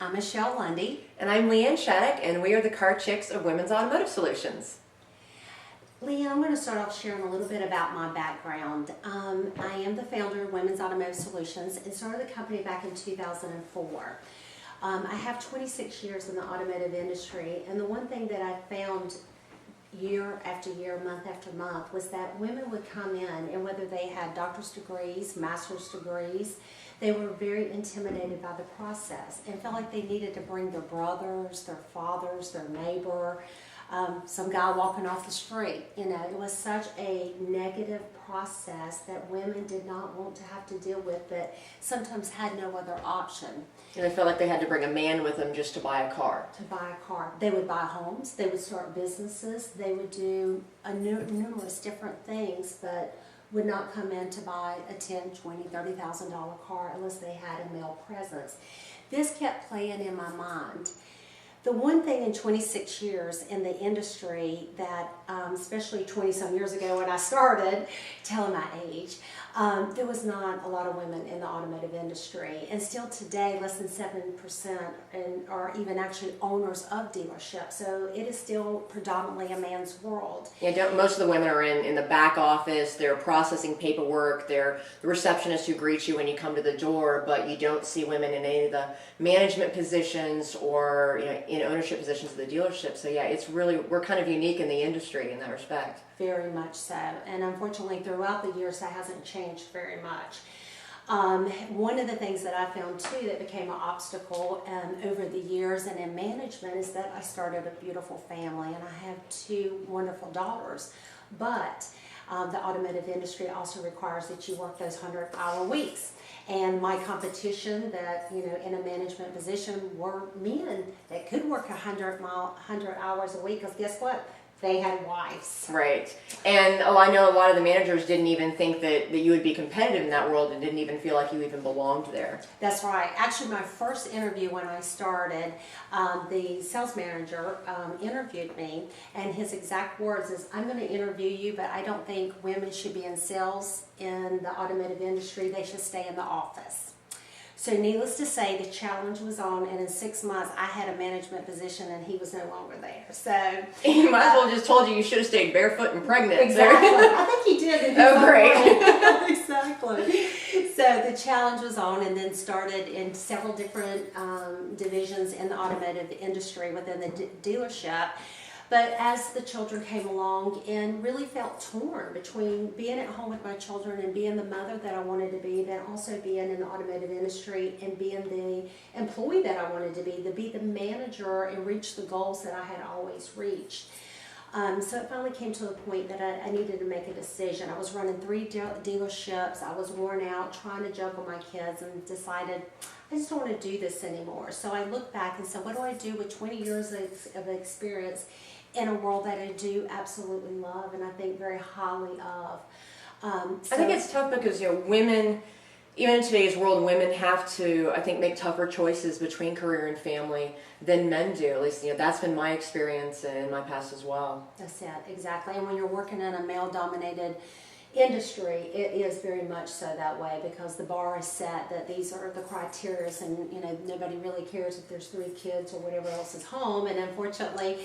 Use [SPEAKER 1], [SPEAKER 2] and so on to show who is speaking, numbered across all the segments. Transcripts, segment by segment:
[SPEAKER 1] I'm Michelle Lundy.
[SPEAKER 2] And I'm LeeAnn Shattuck, and we are the car chicks of Women's Automotive Solutions.
[SPEAKER 1] LeeAnn, I'm going to start off sharing a little bit about my background. I am the founder of Women's Automotive Solutions and started the company back in 2004. I have 26 years in the automotive industry, and the one thing that I found year after year, month after month, was that women would come in, and whether they had doctor's degrees, master's degrees, they were very intimidated by the process and felt like they needed to bring their brothers, their fathers, their neighbor, some guy walking off the street. You know, it was such a negative process that women did not want to have to deal with, but sometimes had no other option.
[SPEAKER 2] And they felt like they had to bring a man with them just to buy a car.
[SPEAKER 1] To buy a car. They would buy homes, they would start businesses, they would do numerous different things, but would not come in to buy a $10,000, $20,000, $30,000 car unless they had a male presence. This kept playing in my mind. The one thing in 26 years in the industry that, especially 20-some years ago when I started, telling my age, there was not a lot of women in the automotive industry. And still today, less than 7% are even actually owners of dealerships. So it is still predominantly a man's world.
[SPEAKER 2] Yeah, most of the women are in the back office. They're processing paperwork. They're the receptionist who greets you when you come to the door, but you don't see women in any of the management positions or in ownership positions of the dealership. So yeah, we're kind of unique in the industry in that respect.
[SPEAKER 1] Very much so. And unfortunately, throughout the years, that hasn't changed very much. One of the things that I found too that became an obstacle over the years and in management is that I started a beautiful family, and I have two wonderful daughters. But the automotive industry also requires that you work those 100-hour weeks. And my competition that, in a management position were men that could work 100 hours a week, because guess what? They had wives.
[SPEAKER 2] Right. And I know a lot of the managers didn't even think that you would be competitive in that world and didn't even feel like you even belonged there. That's
[SPEAKER 1] right. Actually, my first interview when I started, the sales manager interviewed me, and his exact words is, "I'm going to interview you, but I don't think women should be in sales in the automotive industry. They should stay in the office." So needless to say, the challenge was on, and in 6 months, I had a management position, and he was no longer there. So
[SPEAKER 2] you might as well just told you should have stayed barefoot and pregnant.
[SPEAKER 1] Exactly. I think he did.
[SPEAKER 2] Oh, great.
[SPEAKER 1] Exactly. So the challenge was on, and then started in several different divisions in the automotive industry within the dealership. But as the children came along, and really felt torn between being at home with my children and being the mother that I wanted to be, then also being in the automotive industry and being the employee that I wanted to be the manager and reach the goals that I had always reached. So it finally came to the point that I needed to make a decision. I was running 3 dealerships. I was worn out trying to juggle my kids, and decided I just don't want to do this anymore. So I looked back and said, what do I do with 20 years of experience in a world that I do absolutely love and I think very highly of?
[SPEAKER 2] I think it's tough because women, even in today's world, women have to, I think, make tougher choices between career and family than men do. At least, that's been my experience in my past as well.
[SPEAKER 1] That's it, exactly. And when you're working in a male-dominated industry, it is very much so that way, because the bar is set that these are the criteria, and nobody really cares if there's 3 kids or whatever else is home, and unfortunately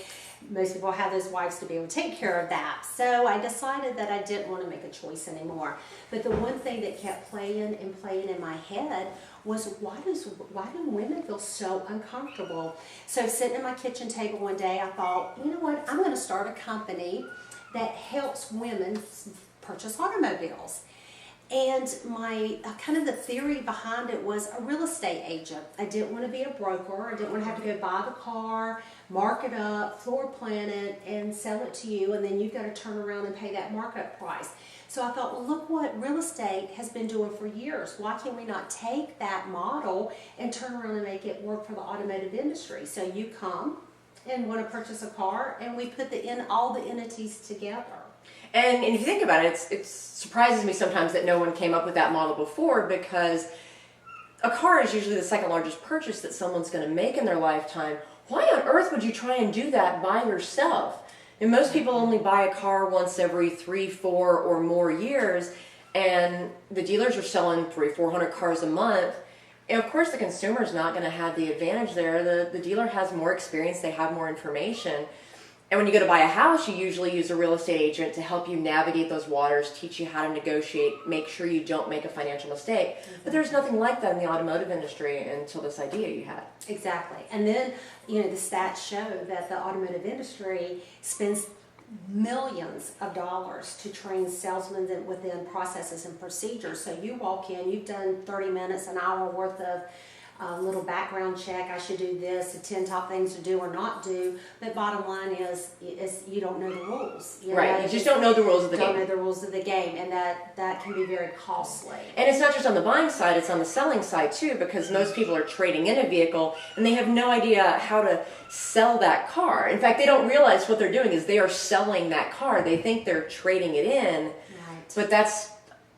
[SPEAKER 1] most people have those wives to be able to take care of that. So I decided that I didn't want to make a choice anymore. But the one thing that kept playing in my head was, why do women feel so uncomfortable? So sitting at my kitchen table one day, I thought, you know what, I'm going to start a company that helps women purchase automobiles. And my kind of the theory behind it was a real estate agent. I didn't want to be a broker. I didn't want to have to go buy the car, mark it up, floor plan it, and sell it to you, and then you've got to turn around and pay that markup price. So I thought, well, look what real estate has been doing for years. Why can we not take that model and turn around and make it work for the automotive industry? So you come and want to purchase a car, and we put all the entities together.
[SPEAKER 2] And if you think about it, it surprises me sometimes that no one came up with that model before, because a car is usually the second largest purchase that someone's going to make in their lifetime. Why on earth would you try and do that by yourself? And most people only buy a car once every 3, 4, or more years, and the dealers are selling 300-400 cars a month. And of course, the consumer is not going to have the advantage there. The dealer has more experience, they have more information. And when you go to buy a house, you usually use a real estate agent to help you navigate those waters, teach you how to negotiate, make sure you don't make a financial mistake. But there's nothing like that in the automotive industry until this idea you had.
[SPEAKER 1] Exactly. And then, the stats show that the automotive industry spends millions of dollars to train salesmen within processes and procedures. So you walk in, you've done 30 minutes, an hour worth of little background check. I should do this, the 10 top things to do or not do. But bottom line is you don't know the rules.
[SPEAKER 2] Right. You just don't know the rules of the game.
[SPEAKER 1] Don't know the rules of the game, and that can be very costly.
[SPEAKER 2] And it's not just on the buying side, it's on the selling side too, because most people are trading in a vehicle and they have no idea how to sell that car. In fact, they don't realize what they're doing is they are selling that car. They think they're trading it in.
[SPEAKER 1] Right.
[SPEAKER 2] But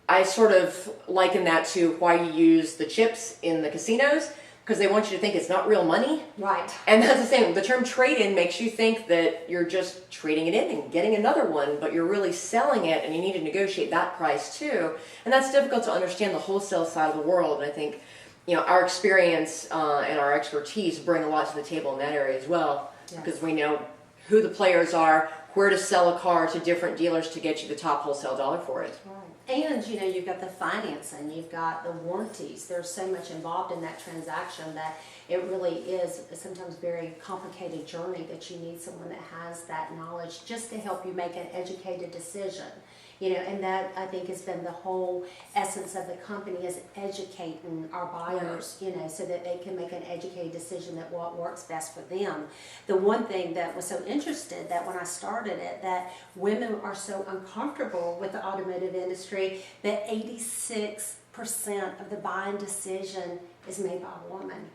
[SPEAKER 2] I sort of liken that to why you use the chips in the casinos, because they want you to think it's not real money.
[SPEAKER 1] Right.
[SPEAKER 2] And that's the same. The term trade-in makes you think that you're just trading it in and getting another one, but you're really selling it, and you need to negotiate that price too. And that's difficult to understand the wholesale side of the world. And I think, our experience and our expertise bring a lot to the table in that area as well, because we know who the players are, where to sell a car to different dealers to get you the top wholesale dollar for it.
[SPEAKER 1] Right. And you've got the financing, you've got the warranties. There's so much involved in that transaction that it really is sometimes a very complicated journey that you need someone that has that knowledge just to help you make an educated decision. And that I think has been the whole essence of the company, is educating our buyers, so that they can make an educated decision that what works best for them. The one thing that was so interesting that when I started it, that women are so uncomfortable with the automotive industry that 86% of the buying decision is made by a woman.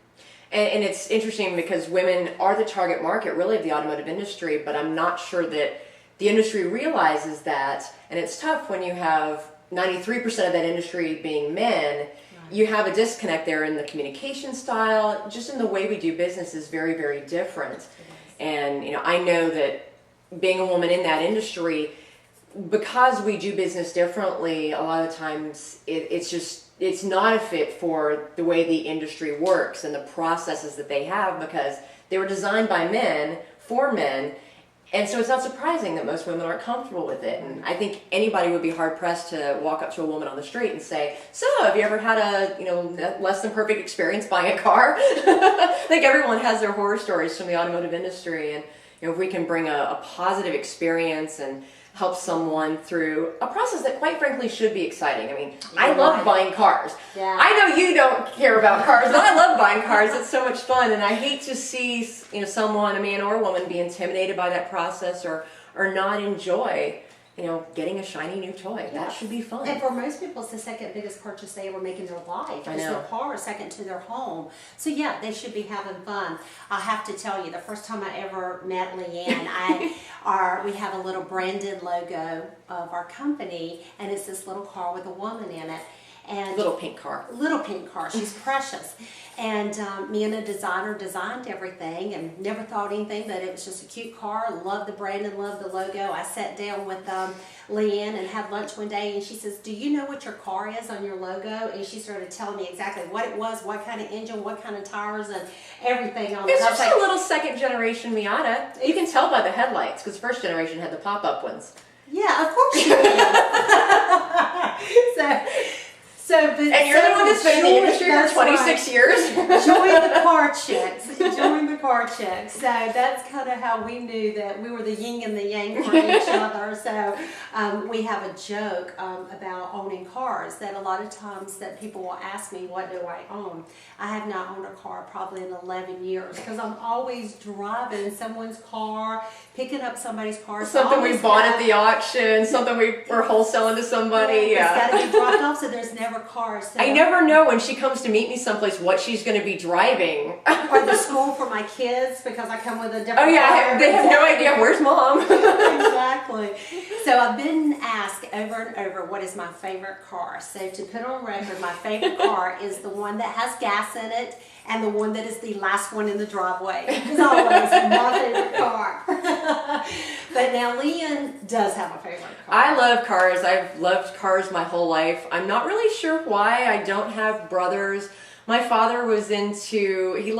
[SPEAKER 2] And it's interesting because women are the target market really of the automotive industry, but I'm not sure that the industry realizes that, and it's tough when you have 93% of that industry being men. Right. You have a disconnect there in the communication style, just in the way we do business is very, very different. And I know that being a woman in that industry, because we do business differently, a lot of times it's not a fit for the way the industry works and the processes that they have, because they were designed by men for men. And so it's not surprising that most women aren't comfortable with it. And I think anybody would be hard-pressed to walk up to a woman on the street and say, so have you ever had a less than perfect experience buying a car? I think everyone has their horror stories from the automotive industry. And if we can bring a positive experience and help someone through a process that quite frankly should be exciting. I mean, I love buying cars. Yeah. I know you don't care about cars, but I love buying cars. It's so much fun, and I hate to see someone, a man or a woman, be intimidated by that process or not enjoy getting a shiny new toy. Yeah. That should be fun.
[SPEAKER 1] And for most people, it's the second biggest purchase they ever make in their life. Because their car is second to their home. So yeah, they should be having fun. I have to tell you, the first time I ever met LeeAnn, we have a little branded logo of our company, and it's this little car with a woman in it. And
[SPEAKER 2] little pink car.
[SPEAKER 1] Little pink car. She's precious. And me and a designer designed everything and never thought anything, but it was just a cute car. Loved the brand and loved the logo. I sat down with LeeAnn and had lunch one day, and she says, do you know what your car is on your logo? And she started telling me exactly what it was, what kind of engine, what kind of tires, and everything on it.
[SPEAKER 2] It's just a little second generation Miata. You can tell by the headlights, because first generation had the pop-up ones.
[SPEAKER 1] Yeah, of course you can. And
[SPEAKER 2] you're the one that's been in the industry for 26 years.
[SPEAKER 1] Join the car chicks. Join the car chicks. So that's kind of how we knew that we were the yin and the yang for each other. So we have a joke about owning cars, that a lot of times that people will ask me, what do I own? I have not owned a car probably in 11 years, because I'm always driving someone's car, picking up somebody's car.
[SPEAKER 2] Something we bought at the auction, something we were wholesaling to somebody.
[SPEAKER 1] Yeah. It's got to be dropped off, so there's never cars. So
[SPEAKER 2] I never know when she comes to meet me someplace what she's going to be driving.
[SPEAKER 1] Or the school for my kids, because I come with a different
[SPEAKER 2] car. They have no idea, where's mom?
[SPEAKER 1] Exactly. So I've been asked over and over, what is my favorite car? So to put on record, my favorite car is the one that has gas in it, and the one that is the last one in the driveway. It's always my favorite car. But now LeeAnn does have a favorite car.
[SPEAKER 2] I love cars. I've loved cars my whole life. I'm not really sure why. I don't have brothers. My father was into, he loved